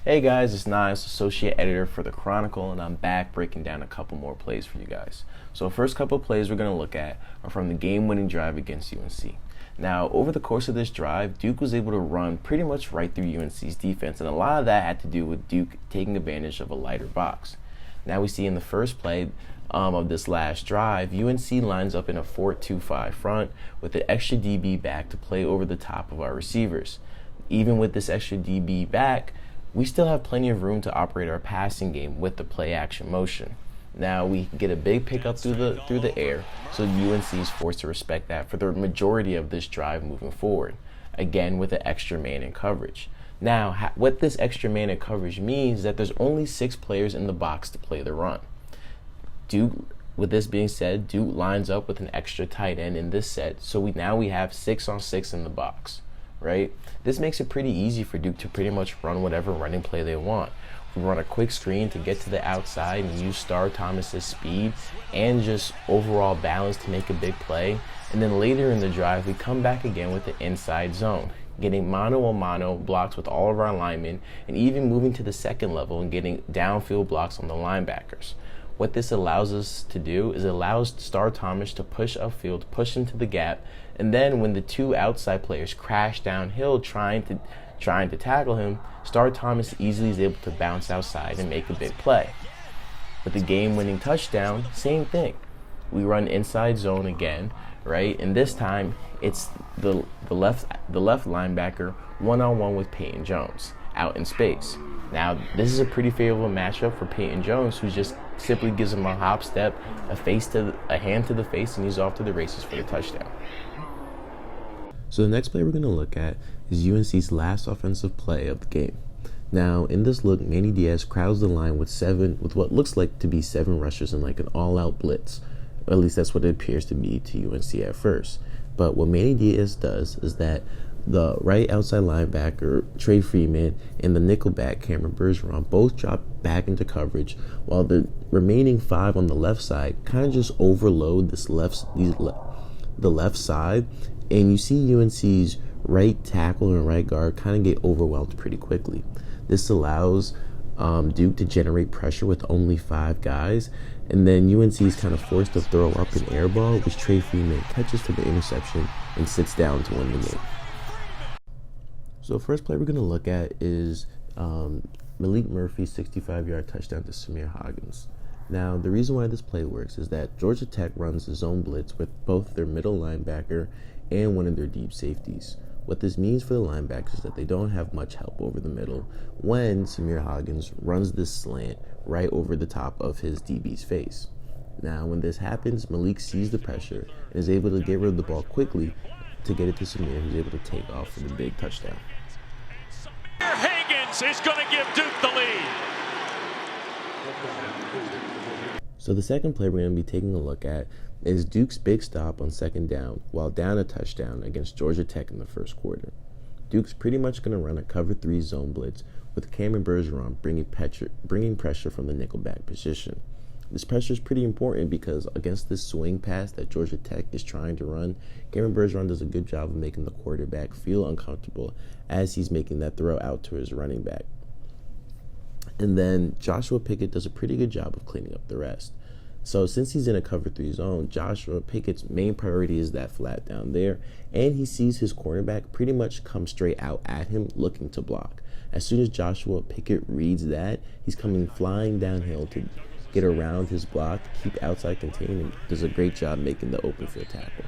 Hey guys, it's Niles, Associate Editor for The Chronicle, and I'm back breaking down a couple more plays for you guys. So first couple plays we're going to look at are from the game-winning drive against UNC. Now, over the course of this drive, Duke was able to run pretty much right through UNC's defense, and a lot of that had to do with Duke taking advantage of a lighter box. Now we see in the first play of this last drive, UNC lines up in a 4-2-5 front with an extra DB back to play over the top of our receivers. Even with this extra DB back, we still have plenty of room to operate our passing game with the play action motion. Now we get a big pickup through the air, so UNC is forced to respect that for the majority of this drive moving forward, again with an extra man in coverage. Now, what this extra man in coverage means is that there's only 6 players in the box to play the run. With this being said, Duke lines up with an extra tight end in this set, so we have 6 on 6 in the box. Right? This makes it pretty easy for Duke to pretty much run whatever running play they want. We run a quick screen to get to the outside and use Star Thomas's speed and just overall balance to make a big play. And then later in the drive, we come back again with the inside zone, getting mano-a-mano blocks with all of our linemen, and even moving to the second level and getting downfield blocks on the linebackers. What this allows us to do is it allows Star Thomas to push upfield, push into the gap, and then when the 2 outside players crash downhill trying to tackle him, Star Thomas easily is able to bounce outside and make a big play. With the game-winning touchdown, same thing. We run inside zone again, right? And this time it's the left linebacker one-on-one with Peyton Jones out in space. Now, this is a pretty favorable matchup for Peyton Jones, who just simply gives him a hop step, a hand to the face, and he's off to the races for the touchdown. So the next play we're going to look at is UNC's last offensive play of the game. Now, in this look, Manny Diaz crowds the line with what looks like to be 7 rushers in like an all-out blitz. Or at least that's what it appears to be to UNC at first. But what Manny Diaz does is that the right outside linebacker, Trey Freeman, and the nickelback, Cameron Bergeron, both drop back into coverage, while the remaining 5 on the left side kind of just overload the left side, and you see UNC's right tackle and right guard kind of get overwhelmed pretty quickly. This allows Duke to generate pressure with only 5 guys, and then UNC is kind of forced to throw up an air ball, which Trey Freeman catches for the interception and sits down to win the game. So first play we're going to look at is Malik Murphy's 65-yard touchdown to Samir Hoggins. Now, the reason why this play works is that Georgia Tech runs a zone blitz with both their middle linebacker and one of their deep safeties. What this means for the linebackers is that they don't have much help over the middle when Samir Hoggins runs this slant right over the top of his DB's face. Now, when this happens, Malik sees the pressure and is able to get rid of the ball quickly to get it to Samir, who's able to take off for the big touchdown. Higgins is going to give Duke the lead. So the second play we're going to be taking a look at is Duke's big stop on second down while down a touchdown against Georgia Tech in the first quarter. Duke's pretty much going to run a cover 3 zone blitz with Cameron Bergeron bringing pressure from the nickelback position. This pressure is pretty important because against this swing pass that Georgia Tech is trying to run, Cameron Bergeron does a good job of making the quarterback feel uncomfortable as he's making that throw out to his running back. And then Joshua Pickett does a pretty good job of cleaning up the rest. So since he's in a cover 3 zone, Joshua Pickett's main priority is that flat down there, and he sees his cornerback pretty much come straight out at him looking to block. As soon as Joshua Pickett reads that, he's coming flying downhill to get around his block, keep outside contained, and does a great job making the open field tackle.